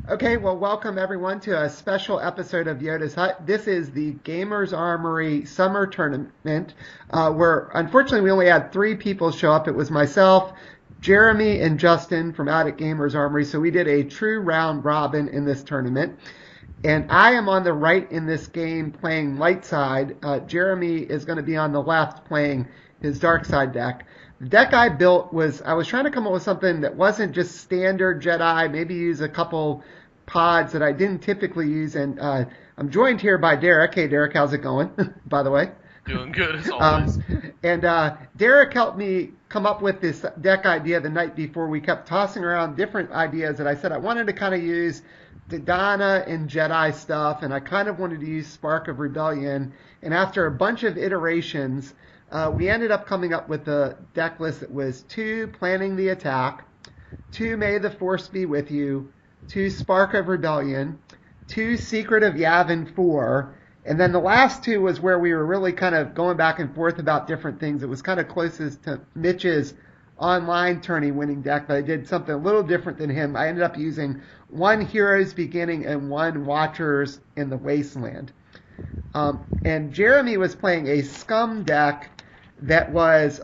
Okay, well, welcome everyone to a special episode of Yoda's Hut. This is the Gamers Armory Summer Tournament, where unfortunately we only had three people show up. It was myself, Jeremy, and Justin from out at Gamers Armory. So we did a true round robin in this tournament. And I am on the right in this game playing light side. Jeremy is going to be on the left playing his dark side deck. The deck I built I was trying to come up with something that wasn't just standard Jedi, maybe use a couple pods that I didn't typically use. And I'm joined here by Derek. Hey, Derek, how's it going, by the way? Doing good as always. And Derek helped me come up with this deck idea the night before. We kept tossing around different ideas that I said I wanted to kind of use the Donna and Jedi stuff, and I kind of wanted to use Spark of Rebellion. And after a bunch of iterations, we ended up coming up with a deck list that was 2 Planning the Attack, 2 May the Force Be With You, 2 Spark of Rebellion, 2 Secret of Yavin 4, and then the last 2 was where we were really kind of going back and forth about different things. It was kind of closest to Mitch's online tourney winning deck, but I did something a little different than him. I ended up using 1 Heroes Beginning and 1 Watchers in the Wasteland. And Jeremy was playing a Scum deck that was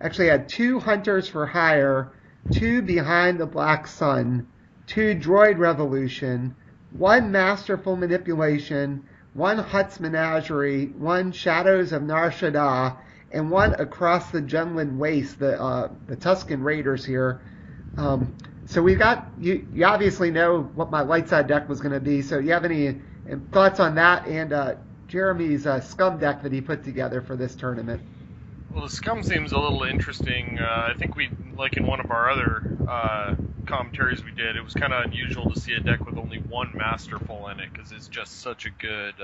actually had 2 Hunters for Hire, 2 Behind the Black Sun, 2 Droid Revolution, 1 Masterful Manipulation, 1 Hutt's Menagerie, 1 Shadows of Nar Shaddaa, and 1 Across the Jundland Waste, the Tusken Raiders here. So we got you obviously know what my light side deck was going to be. So do you have any thoughts on that and Jeremy's Scum deck that he put together for this tournament? Well, the Scum seems a little interesting. I think like in one of our other commentaries we did, it was kind of unusual to see a deck with only 1 Masterful in it, because it's just such a good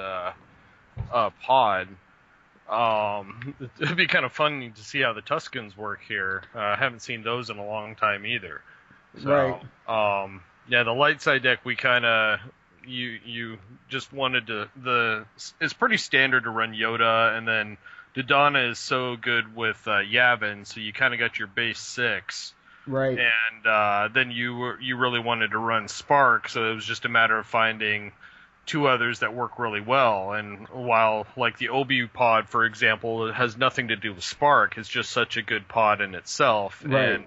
pod. It'd be kind of fun to see how the Tuskens work here. I haven't seen those in a long time either. So, right. Yeah, the light side deck, we kind of... You just wanted to... It's pretty standard to run Yoda, and then Dodonna is so good with Yavin, so you kind of got your base 6. Right. And then you really wanted to run Spark, so it was just a matter of finding 2 others that work really well. And while, like, the Obi pod, for example, it has nothing to do with Spark, it's just such a good pod in itself. Right. And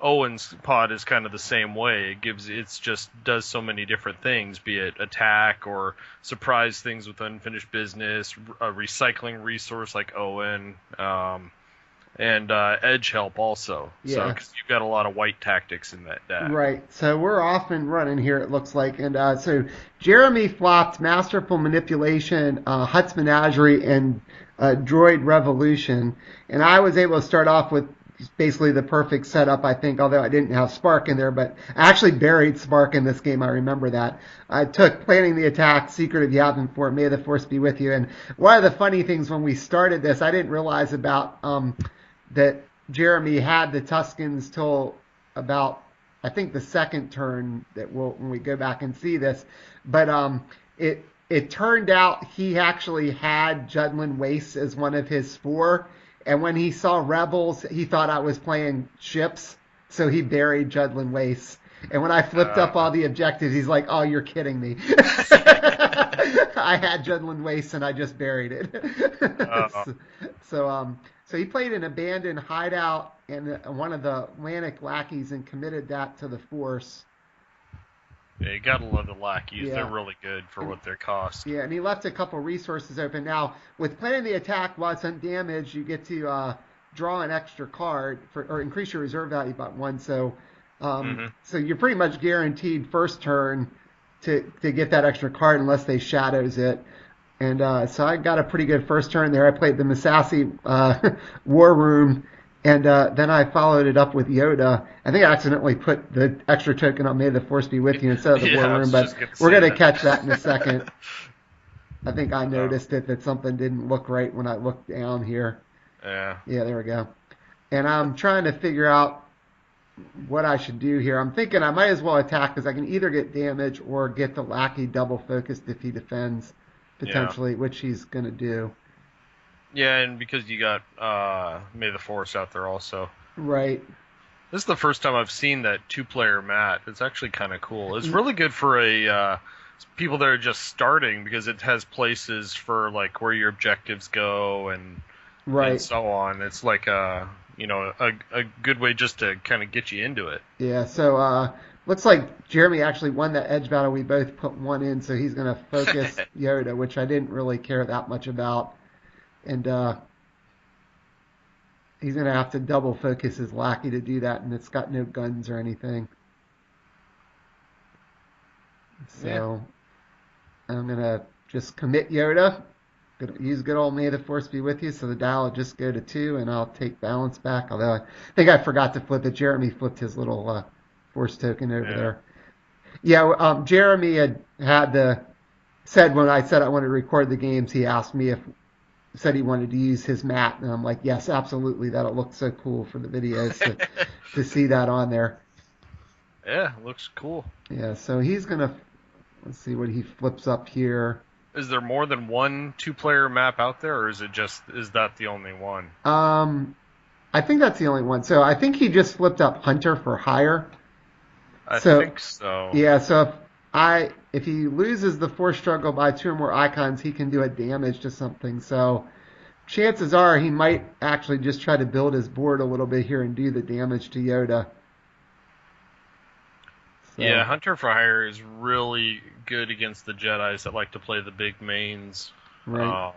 Owen's pod is kind of the same way. It's just does so many different things, be it attack or surprise things with unfinished business, a recycling resource like Owen, and edge help also. Yeah. So, because you've got a lot of white tactics in that deck. Right. So we're off and running here, it looks like. And so Jeremy flopped Masterful Manipulation, Hutt's Menagerie, and Droid Revolution. And I was able to start off with basically the perfect setup, I think, although I didn't have Spark in there. But I actually buried Spark in this game. I remember that. I took Planning the Attack, Secret of Yavin 4, May the Force Be With You. And one of the funny things when we started this, I didn't realize about that Jeremy had the Tuskens till about, I think, the second turn that when we go back and see this. But it turned out he actually had Jundland Waste as one of his 4. And when he saw Rebels, he thought I was playing ships, so he buried Jundland Waste. And when I flipped up all the objectives, he's like, "Oh, you're kidding me." I had Jundland Waste and I just buried it. So he played an abandoned hideout and one of the Atlantic lackeys and committed that to the Force. Yeah, you gotta love the lackeys. Yeah. They're really good for what they cost. Yeah, and he left a couple resources open. Now, with Planning the Attack, while it's undamaged, you get to draw an extra card or increase your reserve value by 1. So you're pretty much guaranteed first turn to get that extra card unless they shadows it. And so I got a pretty good first turn there. I played the Massassi War Room, and then I followed it up with Yoda. I think I accidentally put the extra token on May the Force Be With You instead of the War Room, but we're going to catch that in a second. I think I noticed that something didn't look right when I looked down here. Yeah. Yeah, there we go. And I'm trying to figure out what I should do here. I'm thinking I might as well attack because I can either get damage or get the lackey double focused if he defends, potentially, which he's going to do. Yeah, and because you got May the Force out there also. Right. This is the first time I've seen that 2-player mat. It's actually kind of cool. It's really good for people that are just starting because it has places for like where your objectives go and so on. It's like a good way just to kind of get you into it. Yeah. So looks like Jeremy actually won that edge battle. We both put one in, so he's going to focus Yoda, which I didn't really care that much about, and he's going to have to double focus his lackey to do that, and it's got no guns or anything. So I'm going to just commit Yoda. Use good old May the Force be with you, so the dial will just go to 2, and I'll take balance back. Although I think I forgot to flip it. Jeremy flipped his little Force token over there. Yeah, Jeremy said when I said I wanted to record the games, he asked me said he wanted to use his mat, and I'm like, yes, absolutely. That'll look so cool for the videos to see that on there. Yeah, looks cool. Yeah, so he's gonna let's see what he flips up here. Is there more than one 2-player map out there, or is that the only one? I think that's the only one. So I think he just flipped up Hunter for Hire. I think so. Yeah, so if he loses the Force struggle by 2 or more icons, he can do a damage to something. So chances are he might actually just try to build his board a little bit here and do the damage to Yoda. So. Yeah, Hunter for Hire is really good against the Jedis that like to play the big mains. Right.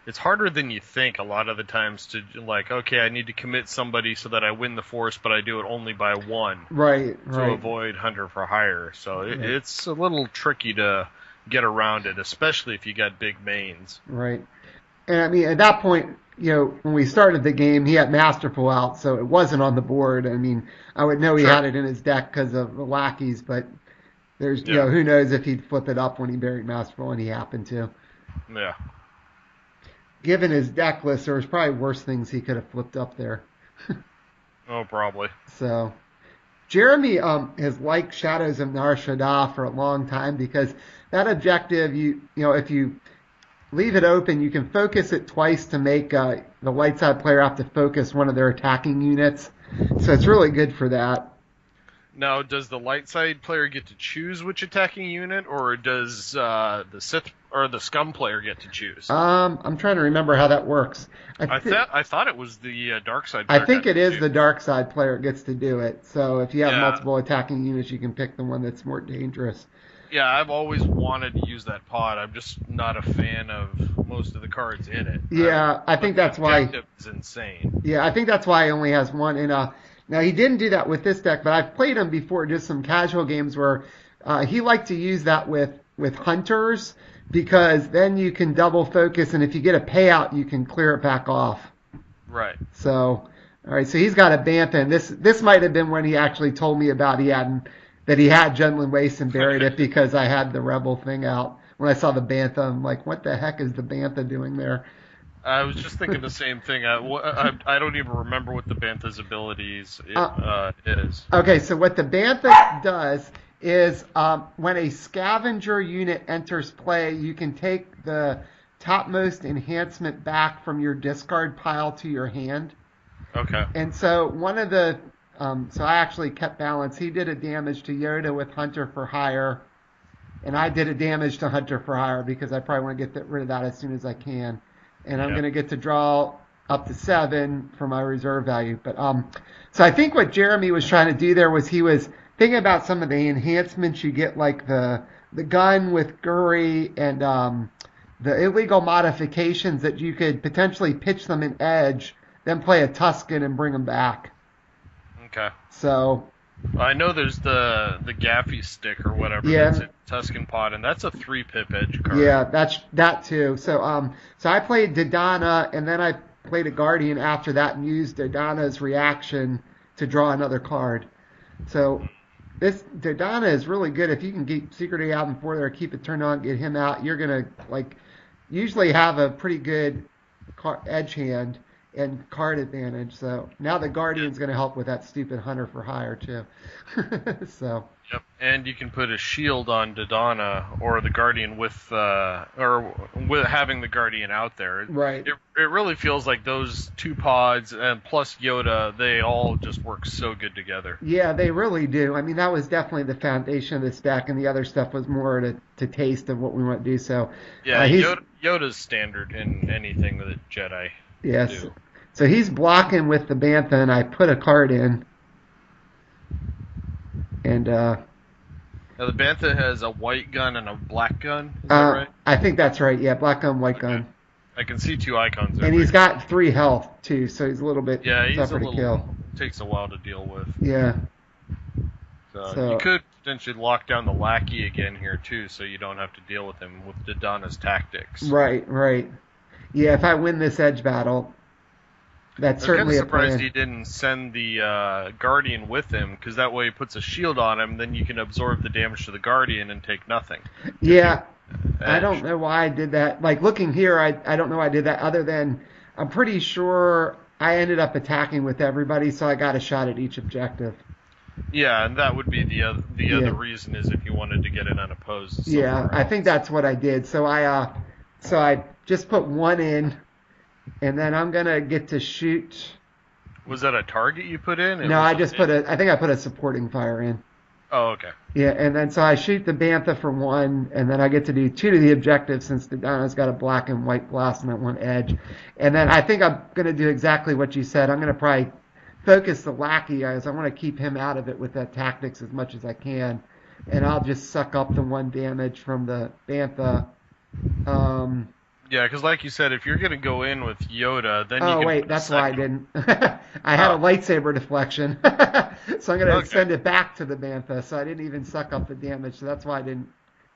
It's harder than you think a lot of the times to okay, I need to commit somebody so that I win the Force, but I do it only by 1. Right. To avoid Hunter for Hire. So it's a little tricky to get around it, especially if you got big mains. Right. And I mean, at that point, when we started the game, he had Masterful out, so it wasn't on the board. I mean, I would know he had it in his deck because of the lackeys, but there's, who knows if he'd flip it up when he buried Masterful, and he happened to. Yeah. Given his deck list, there was probably worse things he could have flipped up there. Oh, probably. So, Jeremy has liked Shadows of Nar Shaddaa for a long time because that objective, if you leave it open, you can focus it twice to make the light side player have to focus one of their attacking units. So it's really good for that. Now, does the light side player get to choose which attacking unit, or does the Sith or the Scum player get to choose? I'm trying to remember how that works. I thought it was the dark side player. I think it is the dark side player gets to do it. So if you have multiple attacking units, you can pick the one that's more dangerous. Yeah, I've always wanted to use that pod. I'm just not a fan of most of the cards in it. Yeah, I think that's why. The objective is insane. Yeah, I think that's why he only has one. And now he didn't do that with this deck, but I've played him before, just some casual games where he liked to use that with hunters because then you can double focus, and if you get a payout, you can clear it back off. Right. So, all right. So he's got a Bantha, and this might have been when he actually told me about that he had Jundland Waste and buried it because I had the Rebel thing out. When I saw the Bantha, I'm like, what the heck is the Bantha doing there? I was just thinking the same thing. I don't even remember what the Bantha's abilities is. Okay, so what the Bantha does is when a scavenger unit enters play, you can take the topmost enhancement back from your discard pile to your hand. Okay. And so one of the so I actually kept balance. He did a damage to Yoda with Hunter for Hire, and I did a damage to Hunter for Hire because I probably want to get rid of that as soon as I can. And I'm going to get to draw up to 7 for my reserve value. But so I think what Jeremy was trying to do there was he was thinking about some of the enhancements you get, like the gun with Guri and the illegal modifications that you could potentially pitch them in Edge, then play a Tusken and bring them back. Okay. So I know there's the Gaffy stick or whatever. Yeah. That's a Tusken Pod, and that's a 3-pip edge card. Yeah, that's that too. So so I played Dodonna, and then I played a Guardian after that and used Dodonna's reaction to draw another card. So this Dodonna is really good. If you can keep Secret out and 4 there, keep it turned on, get him out, you're gonna usually have a pretty good edge hand. and card advantage. So now the Guardian's going to help with that stupid Hunter for Hire too. So. Yep, and you can put a shield on Dodonna or the Guardian with having the Guardian out there. Right. It really feels like those two pods and plus Yoda, they all just work so good together. Yeah, they really do. I mean, that was definitely the foundation of this deck, and the other stuff was more to taste of what we want to do. So yeah, Yoda's standard in anything that Jedi do. So he's blocking with the Bantha, and I put a card in. And now the Bantha has a white gun and a black gun. Is that right? I think that's right. Yeah, black gun, white gun. I can see two icons. And he's got 3 health too, so he's a little bit tougher to kill. Takes a while to deal with. Yeah. So you could potentially lock down the lackey again here too, so you don't have to deal with him with Dodonna's tactics. Right. Yeah, if I win this edge battle. That's certainly a plan. I'm surprised he didn't send the Guardian with him, because that way he puts a shield on him, then you can absorb the damage to the Guardian and take nothing. Yeah, I don't know why I did that. Like, looking here, I don't know why I did that, other than I'm pretty sure I ended up attacking with everybody, so I got a shot at each objective. Yeah, and that would be the other reason, is if you wanted to get it unopposed. Yeah, I think that's what I did. So I just put 1 in. And then I'm gonna get to shoot. Was that a target you put in? No, I just put I think I put a supporting fire in. Oh, okay. Yeah, and then so I shoot the Bantha for 1, and then I get to do 2 to the objective since Dodonna's got a black and white blast on that one edge. And then I think I'm gonna do exactly what you said. I'm gonna probably focus the lackey, as I want to keep him out of it with that tactics as much as I can, and I'll just suck up the 1 damage from the Bantha. Yeah, because like you said, if you're going to go in with Yoda, then you can... Oh, wait, that's why I didn't. I had a lightsaber deflection, so I'm going to send it back to the Bantha, so I didn't even suck up the damage, so that's why I didn't...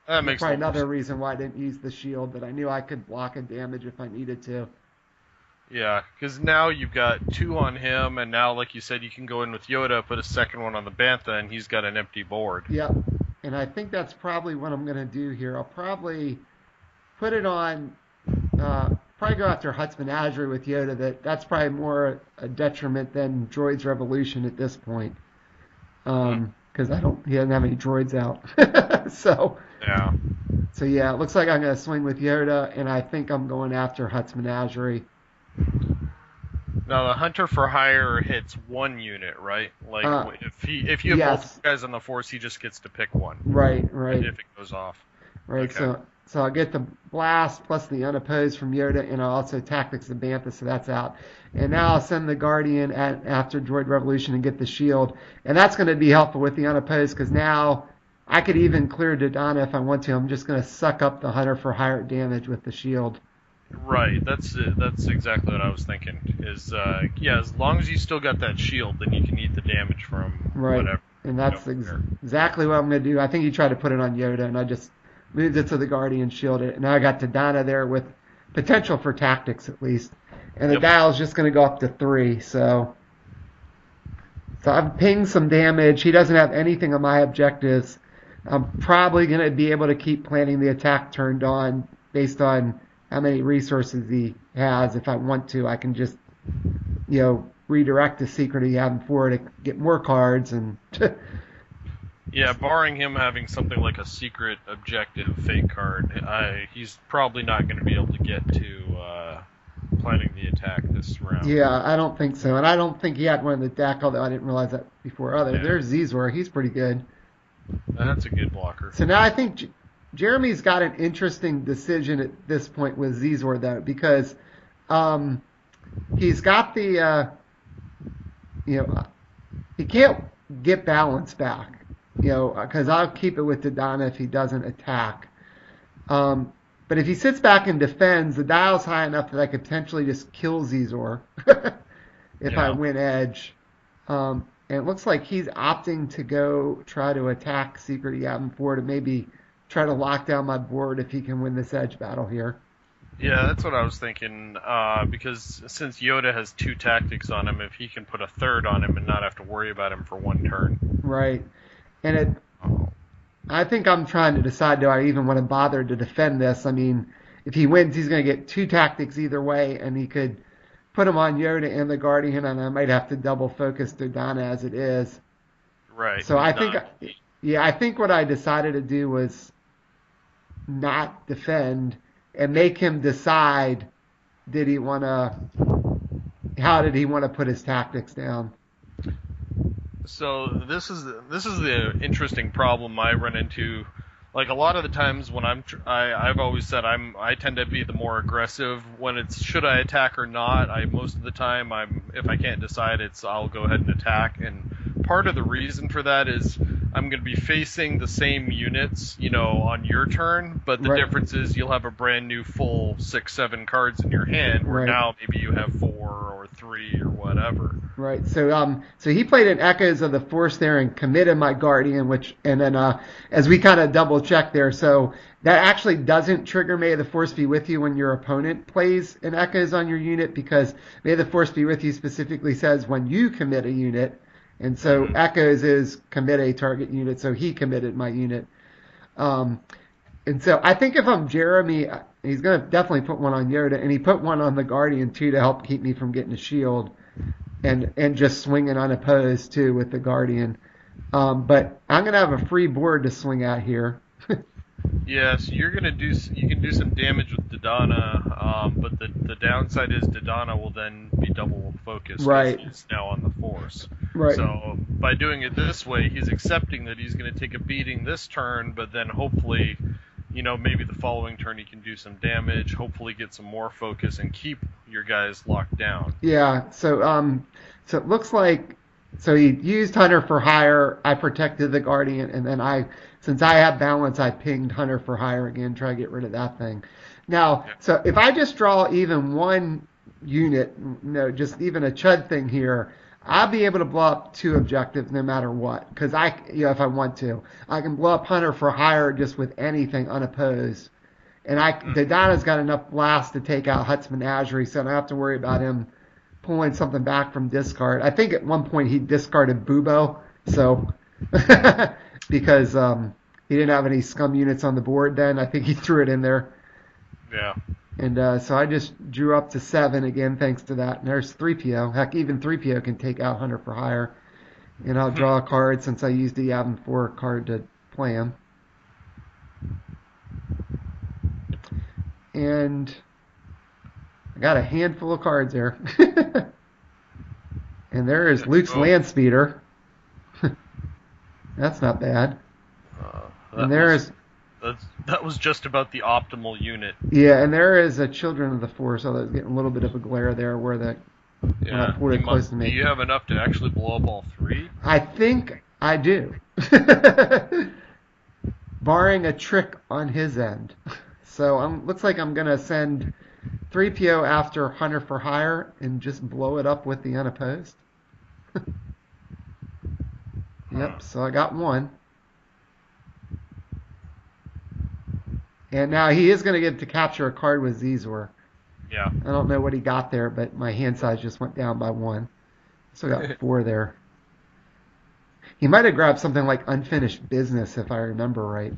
That makes probably another reason why I didn't use the shield, that I knew I could block a damage if I needed to. Yeah, because now you've got 2 on him, and now, like you said, you can go in with Yoda, put a second one on the Bantha, and he's got an empty board. Yep, and I think that's probably what I'm going to do here. I'll probably put it on... probably go after Hutt's Menagerie with Yoda. That's probably more a detriment than Droid's Revolution at this point, because he doesn't have any droids out. So yeah, it looks like I'm going to swing with Yoda, and I think I'm going after Hutt's Menagerie. Now the Hunter for Hire hits 1 unit, right? Like if you have both guys on the Force, he just gets to pick 1. Right. If it goes off. Right. Okay. So I'll get the blast plus the unopposed from Yoda, and I'll also tactics the Bantha, so that's out. And now I'll send the Guardian after Droid Revolution and get the shield, and that's going to be helpful with the unopposed, because now I could even clear Dodonna if I want to. I'm just going to suck up the Hunter for Hire damage with the shield. Right. That's exactly what I was thinking. Is as long as you still got that shield, then you can eat the damage from whatever. And that's exactly what I'm going to do. I think he tried to put it on Yoda, and I just moved it to the Guardian, shielded it. Now I got Dodonna there with potential for tactics at least. And the dial's just going to go up to 3. So I've pinged some damage. He doesn't have anything on my objectives. I'm probably going to be able to keep planning the attack turned on based on how many resources he has. If I want to, I can just, redirect the secret he had before to get more cards and... Yeah, barring him having something like a secret objective fake card, he's probably not going to be able to get to planning the attack this round. Yeah, I don't think so. And I don't think he had one in the deck, although I didn't realize that before. There's Zizor. He's pretty good. That's a good blocker. So now I think Jeremy's got an interesting decision at this point with Zizor, though, because he's got the, he can't get balance back. Because I'll keep it with Dodonna if he doesn't attack. But if he sits back and defends, the dial's high enough that I could potentially just kill Zizor if I win edge. And it looks like he's opting to go try to attack Secret Yavin 4 to maybe try to lock down my board if he can win this edge battle here. Yeah, that's what I was thinking, because since Yoda has 2 tactics on him, if he can put a 3rd on him and not have to worry about him for 1 turn. Right. And I think I'm trying to decide, do I even want to bother to defend this? I mean, if he wins, he's going to get 2 tactics either way, and he could put him on Yoda and the Guardian, and I might have to double focus Dodonna as it is. Right. So I think what I decided to do was not defend and make him decide how did he want to put his tactics down. So this is the interesting problem I run into. Like a lot of the times when I've always said I tend to be the more aggressive when it's should I attack or not. Most of the time if I can't decide, I'll go ahead and attack. And part of the reason for that is I'm going to be facing the same units, on your turn, but the difference is you'll have a brand new full 6-7 cards in your hand, where now maybe you have 4 or 3 or whatever. Right. So he played an Echoes of the Force there and committed my Guardian, and then as we kind of double check there, so that actually doesn't trigger May the Force be with you when your opponent plays an Echoes on your unit, because May the Force be with you specifically says when you commit a unit. And so Echoes is commit a target unit, so he committed my unit. And so I think if I'm Jeremy, he's going to definitely put one on Yoda, and he put one on the Guardian too to help keep me from getting a shield, and just swinging unopposed too with the Guardian. But I'm going to have a free board to swing at here. Yeah, so you can do some damage with Dodonna, but the downside is Dodonna will then be double focused. Right. He's now on the Force. Right. So by doing it this way, he's accepting that he's going to take a beating this turn, but then hopefully, maybe the following turn he can do some damage, hopefully get some more focus and keep your guys locked down. Yeah. So it looks like he used Hunter for Hire. I protected the Guardian, and then since I have balance, I pinged Hunter for Hire again, try to get rid of that thing. Now, so if I just draw even one unit, just even a Chud thing here, I'll be able to blow up 2 objectives no matter what. Because if I want to, I can blow up Hunter for Hire just with anything unopposed. And Dodonna's got enough blast to take out Hutt's Menagerie, so I don't have to worry about him pulling something back from discard. I think at one point he discarded Bubo, so because he didn't have any Scum units on the board then. I think he threw it in there. Yeah. And so I just drew up to 7 again thanks to that. And there's 3PO. Heck, even 3PO can take out Hunter for Hire. And I'll draw a card since I used the Yavin 4 card to play him. And I got a handful of cards there. And there is Luke's Landspeeder. That's not bad. That was just about the optimal unit. Yeah, and there is a Children of the Force, although it's getting a little bit of a glare there where that close to me. Do you have enough to actually blow up all 3? I think I do. Barring a trick on his end. So looks like I'm going to send 3PO after Hunter for Hire and just blow it up with the unopposed. Yep, so I got 1. And now he is going to get to capture a card with Zizor. Yeah. I don't know what he got there, but my hand size just went down by 1. So I got 4 there. He might have grabbed something like Unfinished Business, if I remember right.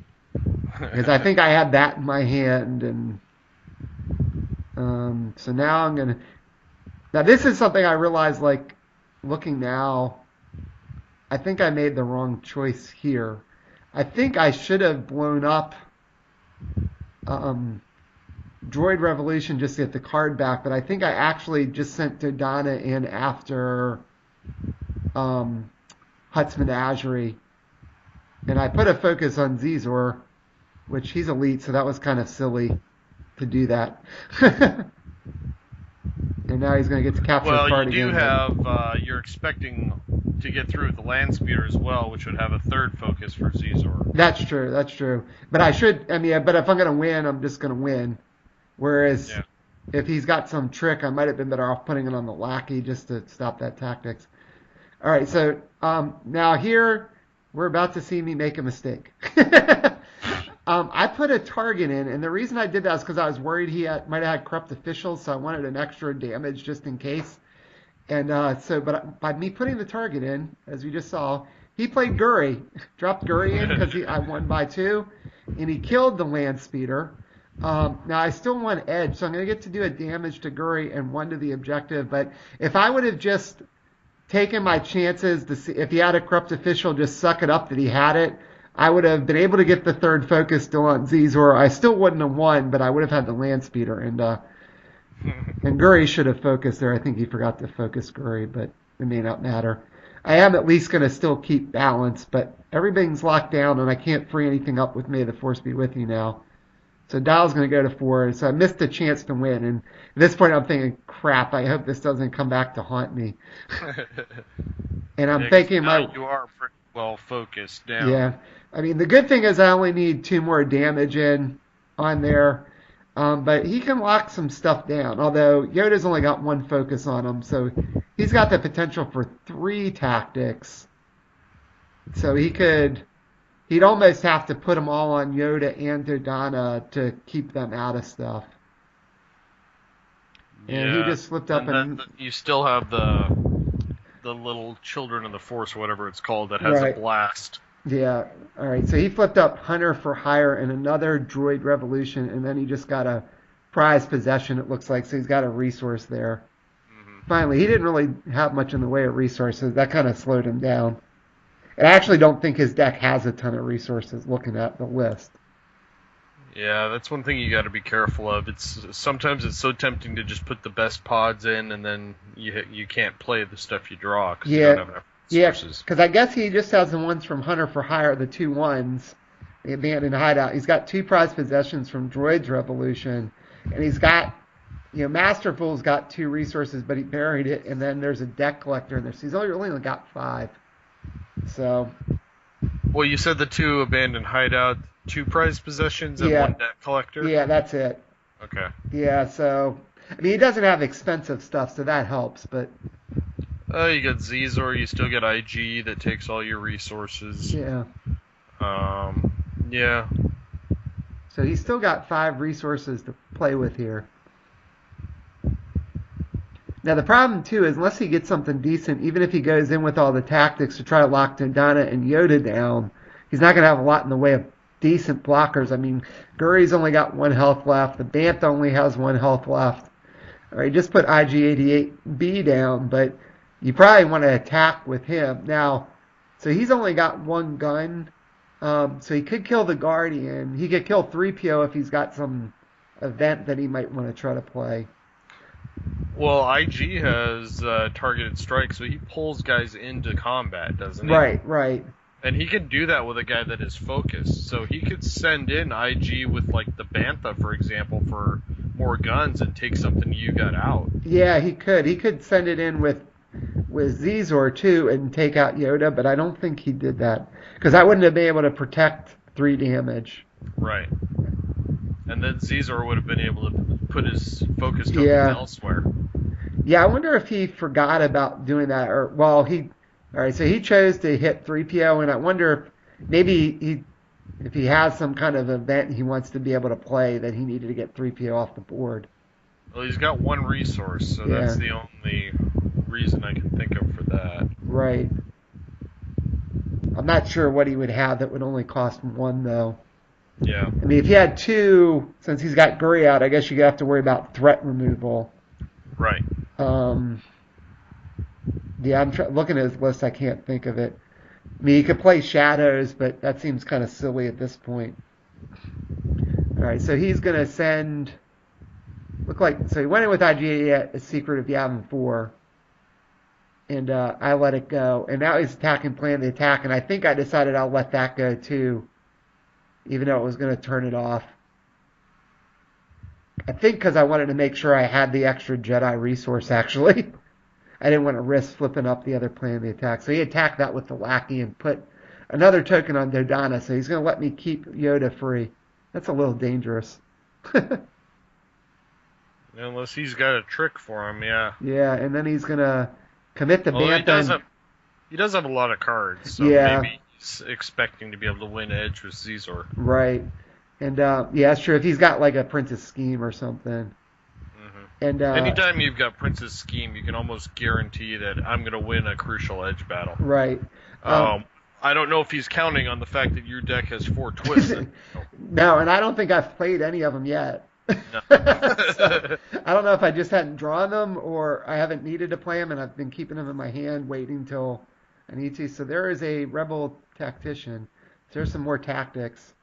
Because I think I had that in my hand. And so now I'm going to... Now this is something I realized, like, looking now, I think I made the wrong choice here. I think I should have blown up Droid Revolution just to get the card back, but I think I actually just sent Dodonna in after Hutt's Menagerie, and I put a focus on Zizor, which he's elite, so that was kind of silly to do that. And now he's going to get to capture a card again. Well, you're expecting to get through with the land speeder as well, which would have a 3rd focus for Zizor. That's true. But but if I'm going to win, I'm just going to win. Whereas if he's got some trick, I might have been better off putting it on the lackey just to stop that tactics. All right, so now here we're about to see me make a mistake. I put a target in, and the reason I did that is because I was worried he might have had corrupt officials, so I wanted an extra damage just in case. And but by me putting the target in, as we just saw, he played Guri, dropped Guri in because I won by 2, and he killed the land speeder. Now I still want edge, so I'm going to get to do a damage to Guri and one to the objective. But if I would have just taken my chances to see if he had a corrupt official, just suck it up that he had it, I would have been able to get the third focus still on Zizor. I still wouldn't have won, but I would have had the land speeder, and Guri should have focused there. I think he forgot to focus Guri, but it may not matter. I am at least going to still keep balance, but everything's locked down, and I can't free anything up with May the Force be with you now. So Dial's going to go to 4, so I missed a chance to win. And at this point, I'm thinking, crap, I hope this doesn't come back to haunt me. And I'm thinking you are pretty well focused now. Yeah. I mean, the good thing is I only need 2 more damage in on there. But he can lock some stuff down, although Yoda's only got 1 focus on him, so he's got the potential for 3 tactics. So he'd almost have to put them all on Yoda and Dodonna to keep them out of stuff. And he just slipped up and you still have the little Children of the Force, or whatever it's called, that has a blast. Yeah. All right. So he flipped up Hunter for hire and another droid revolution, and then he just got a prized possession, it looks like. So he's got a resource there. Mm-hmm. Finally, he didn't really have much in the way of resources. That kind of slowed him down. And I actually don't think his deck has a ton of resources looking at the list. Yeah, that's one thing you got to be careful of. Sometimes it's so tempting to just put the best pods in, and then you can't play the stuff you draw because you don't have enough. Yeah, because I guess he just has the ones from Hunter for hire, the 2 ones, the abandoned hideout. He's got 2 prized possessions from Droid's Revolution, and he's got, Masterful's got 2 resources, but he buried it, and then there's a deck collector in there, so he's only got 5. So. Well, you said the 2 abandoned hideout, 2 prized possessions, and 1 deck collector? Yeah, that's it. Okay. Yeah, so, I mean, he doesn't have expensive stuff, so that helps, but. You got Zizor, you still get IG that takes all your resources. Yeah. Yeah. So he's still got 5 resources to play with here. Now the problem too is unless he gets something decent, even if he goes in with all the tactics to try to lock Dodonna and Yoda down, he's not going to have a lot in the way of decent blockers. I mean, Guri's only got 1 health left. The Bantha only has 1 health left. All right, just put IG-88B down, but you probably want to attack with him. Now, so he's only got 1 gun, so he could kill the Guardian. He could kill 3PO if he's got some event that he might want to try to play. Well, IG has targeted strike, so he pulls guys into combat, doesn't he? Right. And he can do that with a guy that is focused. So he could send in IG with, like, the Bantha, for example, for more guns and take something you got out. Yeah, he could. He could send it in with Zizor too and take out Yoda, but I don't think he did that because I wouldn't have been able to protect 3 damage. Right. And then Zizor would have been able to put his focus tokens elsewhere. Yeah, I wonder if he forgot about doing that, or all right. So he chose to hit 3PO, and I wonder if maybe if he has some kind of event he wants to be able to play, that he needed to get 3PO off the board. Well, he's got 1 resource, so that's the only reason I can think of for that. Right. I'm not sure what he would have that would only cost 1, though. Yeah. I mean, if he had 2, since he's got Guri out, I guess you have to worry about threat removal. Right. Yeah, I'm looking at his list. I can't think of it. I mean, he could play Shadows, but that seems kind of silly at this point. All right, so he's going to send... So he went in with IG, a secret of Yavin 4. And I let it go. And now he's attacking Plan the Attack, and I think I decided I'll let that go too, even though it was going to turn it off. I think because I wanted to make sure I had the extra Jedi resource, actually. I didn't want to risk flipping up the other Plan the Attack. So he attacked that with the Lackey and put another token on Dodonna, so he's going to let me keep Yoda free. That's a little dangerous. Unless he's got a trick for him, yeah. Yeah, and then he's going to commit the Bantha. He does have a lot of cards, so maybe he's expecting to be able to win Edge with Zizor. Right. And, yeah, sure, if he's got, like, a Princess Scheme or something. Mm-hmm. And anytime you've got Princess Scheme, you can almost guarantee that I'm going to win a crucial Edge battle. Right. I don't know if he's counting on the fact that your deck has 4 twists in it. No, and I don't think I've played any of them yet. No. So, I don't know if I just hadn't drawn them or I haven't needed to play them and I've been keeping them in my hand waiting till I need to. So there is a Rebel Tactician. So there's some more tactics.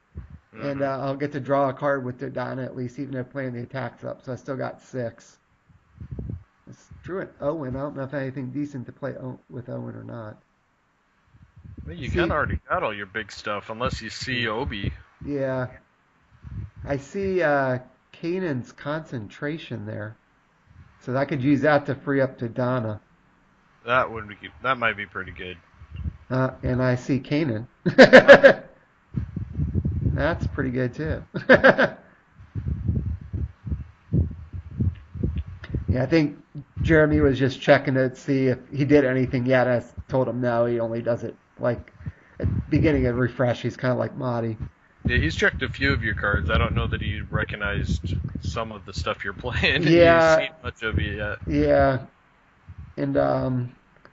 And I'll get to draw a card with Dodonna at least, even if playing the attacks up. So I still got 6. I drew an Owen. I don't know if I have anything decent to play with Owen or not. Well, you kind of already got all your big stuff, unless you see Obi. Yeah. I see Kanan's Concentration there. So I could use that to free up Dodonna. That might be pretty good. And I see Kanan. That's pretty good too. Yeah, I think Jeremy was just checking to see if he did anything yet. I told him no, he only does it like at the beginning of refresh. He's kind of like Marty. Yeah, he's checked a few of your cards. I don't know that he recognized some of the stuff you're playing. Yeah. He's seen much of it yet. Yeah. And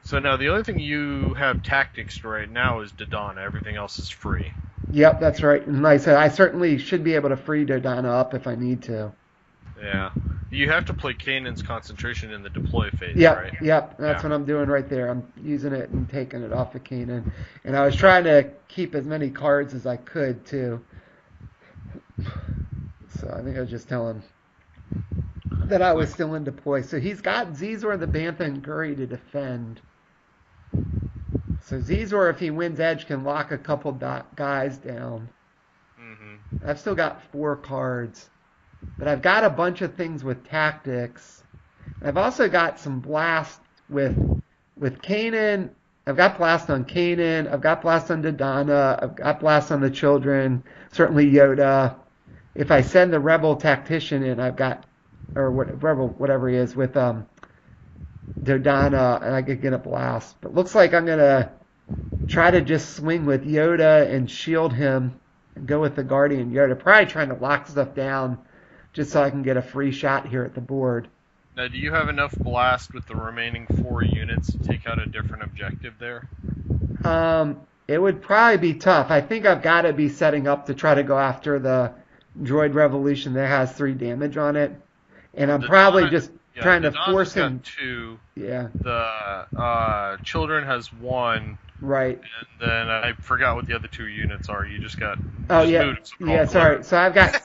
So now the only thing you have tactics right now is Dodonna. Everything else is free. Yep, that's right. And like I said, I certainly should be able to free Dodonna up if I need to. Yeah. You have to play Kanan's Concentration in the deploy phase, Yep, right? Yep, that's what I'm doing right there. I'm using it and taking it off of Kanan. And I was trying to keep as many cards as I could, too. So I think I was just telling that I was still in deploy. So he's got Zizor, the Bantha, and Guri to defend. So Zizor, if he wins edge, can lock a couple guys down. Mm-hmm. I've still got 4 cards. But I've got a bunch of things with tactics. I've also got some blast with Kanan. I've got blast on Kanan. I've got blast on Dodonna. I've got blast on the children. Certainly Yoda. If I send the Rebel Tactician in, I've got, or Rebel, whatever he is, with Dodonna, and I could get a blast. But looks like I'm going to try to just swing with Yoda and shield him and go with the Guardian Yoda. Probably trying to lock stuff down just so I can get a free shot here at the board. Now, do you have enough blast with the remaining 4 units to take out a different objective there? It would probably be tough. I think I've got to be setting up to try to go after the Droid Revolution that has 3 damage on it. And I'm probably just trying to force him. 2. Yeah. The children has 1. Right. And then I forgot what the other 2 units are. You just got. Oh yeah. Yeah. Sorry. So I've got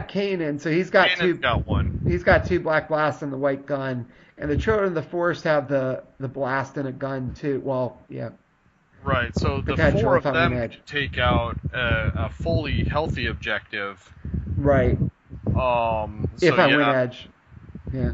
Kanan. So he's got Kanan's 2. Got 1. He's got 2 black blasts and the white gun. And the children of the forest have the blast and a gun too. Well, yeah. Right. So the 4 of them can take out a fully healthy objective. Right. If I win edge. Yeah.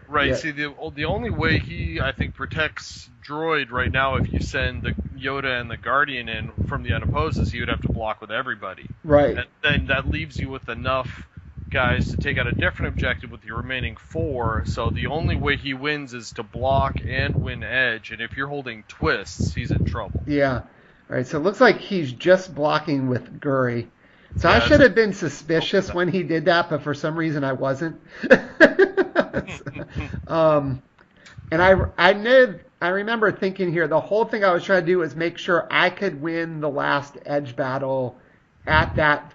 Right. Yeah. See, the only way he, I think, protects Droid right now, if you send the Yoda and the Guardian in from the unopposed, is he would have to block with everybody. Right. And then that leaves you with enough guys to take out a different objective with the remaining 4. So the only way he wins is to block and win edge. And if you're holding twists, he's in trouble. Yeah. All right. So it looks like he's just blocking with Guri. So yeah, I should have been suspicious when he did that, but for some reason I wasn't. And I remember thinking here, the whole thing I was trying to do was make sure I could win the last edge battle at that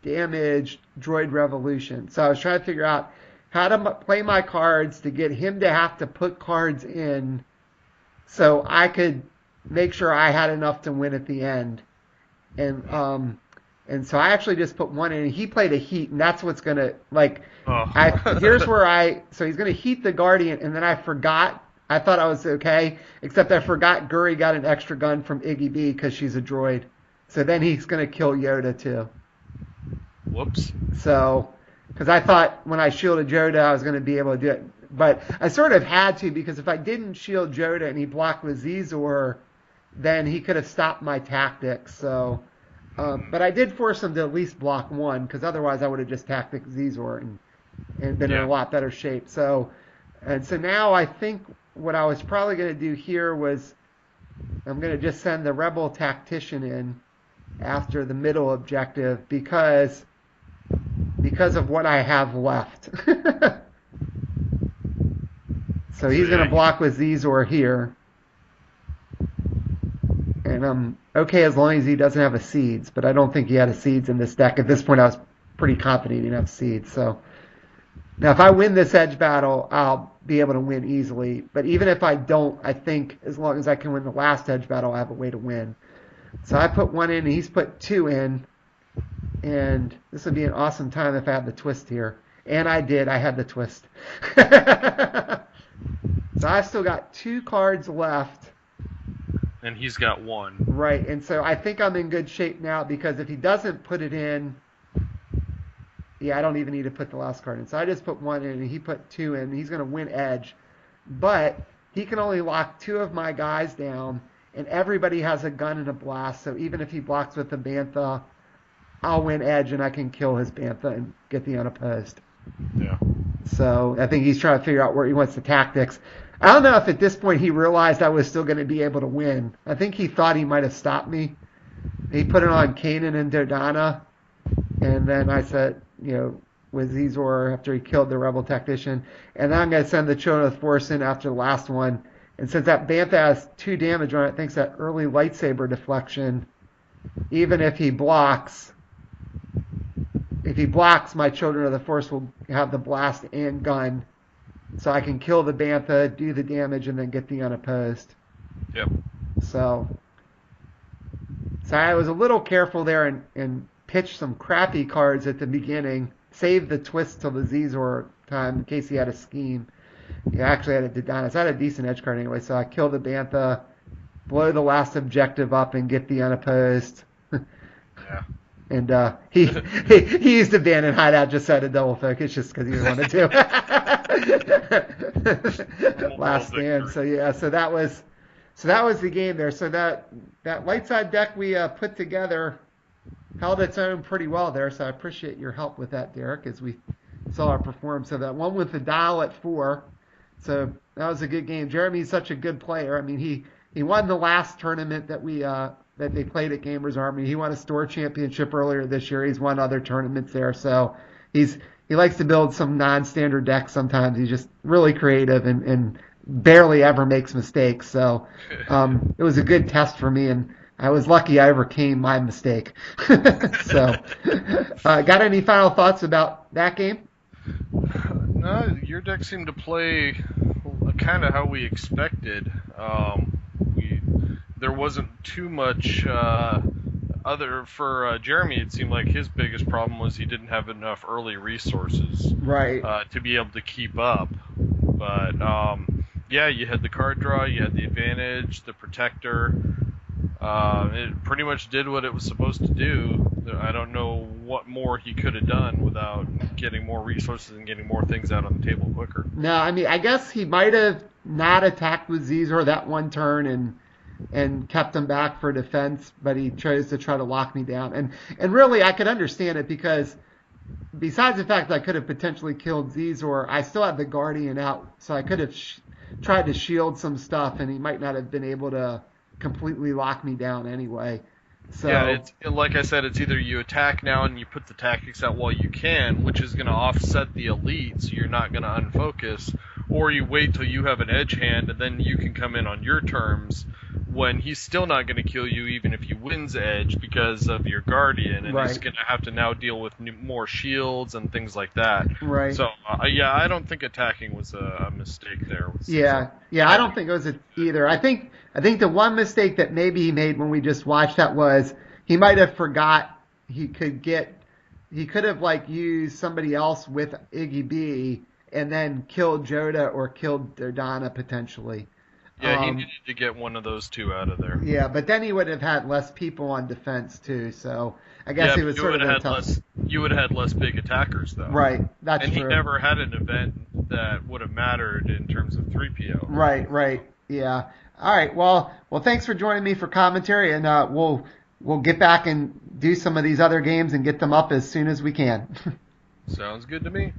damaged Droid Revolution. So I was trying to figure out how to play my cards to get him to have to put cards in so I could make sure I had enough to win at the end. And so I actually just put 1 in, and he played a heat, and that's what's going to, like, here's where so he's going to heat the Guardian, and then I forgot, I thought I was okay, except I forgot Guri got an extra gun from Iggy B because she's a droid. So then he's going to kill Yoda, too. Whoops. So, because I thought when I shielded Yoda, I was going to be able to do it. But I sort of had to, because if I didn't shield Yoda and he blocked with Zizor, then he could have stopped my tactics, so... but I did force him to at least block 1, because otherwise I would have just tactic Zizor and been in a lot better shape. So now I think what I was probably going to do here was I'm going to just send the Rebel Tactician in after the middle objective because of what I have left. So he's going to block with Zizor here. And And I'm okay as long as he doesn't have a seeds, but I don't think he had a seeds in this deck. At this point, I was pretty confident he didn't have seeds. So now if I win this edge battle, I'll be able to win easily. But even if I don't, I think as long as I can win the last edge battle, I have a way to win. So I put 1 in, and he's put 2 in. And this would be an awesome time if I had the twist here. And I did. I had the twist. So I've still got 2 cards left. And he's got 1. Right. And so I think I'm in good shape now because if he doesn't put it in, yeah, I don't even need to put the last card in. So I just put 1 in and he put 2 in. He's going to win edge. But he can only lock 2 of my guys down. And everybody has a gun and a blast. So even if he blocks with the Bantha, I'll win edge and I can kill his Bantha and get the unopposed. Yeah. So I think he's trying to figure out where he wants the tactics. I don't know if at this point he realized I was still going to be able to win. I think he thought he might have stopped me. He put it on Kanan and Dodana. And then I said, with Zizor after he killed the Rebel Tactician. And then I'm going to send the Children of the Force in after the last one. And since that Bantha has 2 damage on it, thanks to that early lightsaber deflection, even if he blocks, my Children of the Force will have the blast and gun. So I can kill the Bantha, do the damage, and then get the unopposed. Yep. So I was a little careful there and pitched some crappy cards at the beginning. Saved the twist till the Zizor time in case he had a scheme. Yeah, actually I had a Dodana. So I had a decent edge card anyway. So I kill the Bantha, blow the last objective up, and get the unopposed. Yeah. And he used abandoned hideout just so I had a double focus just because he wanted to. Last stand. So yeah, so that was the game there. So that light side deck we put together held its own pretty well there. So I appreciate your help with that, Derek, as we saw it perform. So that one with the dial at 4. So that was a good game. Jeremy's such a good player. I mean, he won the last tournament that they played at Gamers Armory. He won a store championship earlier this year. He's won other tournaments there. So he likes to build some non-standard decks sometimes. He's just really creative and barely ever makes mistakes. So it was a good test for me, and I was lucky I overcame my mistake. So got any final thoughts about that game? No, your deck seemed to play kind of how we expected. There wasn't too much other for Jeremy. It seemed like his biggest problem was he didn't have enough early resources, right, to be able to keep up. But yeah, you had the card draw, you had the advantage, the protector. It pretty much did what it was supposed to do. I don't know what more he could have done without getting more resources and getting more things out on the table quicker. No, I mean, I guess he might have not attacked with Zizor that one turn and kept him back for defense, but he chose to try to lock me down. And really, I could understand it because besides the fact that I could have potentially killed Zizor, I still had the Guardian out, so I could have tried to shield some stuff, and he might not have been able to completely lock me down anyway. So yeah, it's like I said, it's either you attack now and you put the tactics out while you can, which is going to offset the elite, so you're not going to unfocus, or you wait till you have an edge hand and then you can come in on your terms when he's still not going to kill you even if he wins edge because of your Guardian, and he's going to have to now deal with more shields and things like that. Right. So yeah, I don't think attacking was a mistake there. Yeah, I don't think it was either. I think the one mistake that maybe he made when we just watched that was he might have forgot he could have like used somebody else with Iggy B and then killed Yoda or killed Dodana potentially. Yeah, he needed to get one of those two out of there. Yeah, but then he would have had less people on defense too. So I guess he was sort of tough. You would have had less big attackers though. Right, that's true. And true. he never had an event that would have mattered in terms of 3PO. Right. Yeah. All right. Well, thanks for joining me for commentary, and we'll get back and do some of these other games and get them up as soon as we can. Sounds good to me.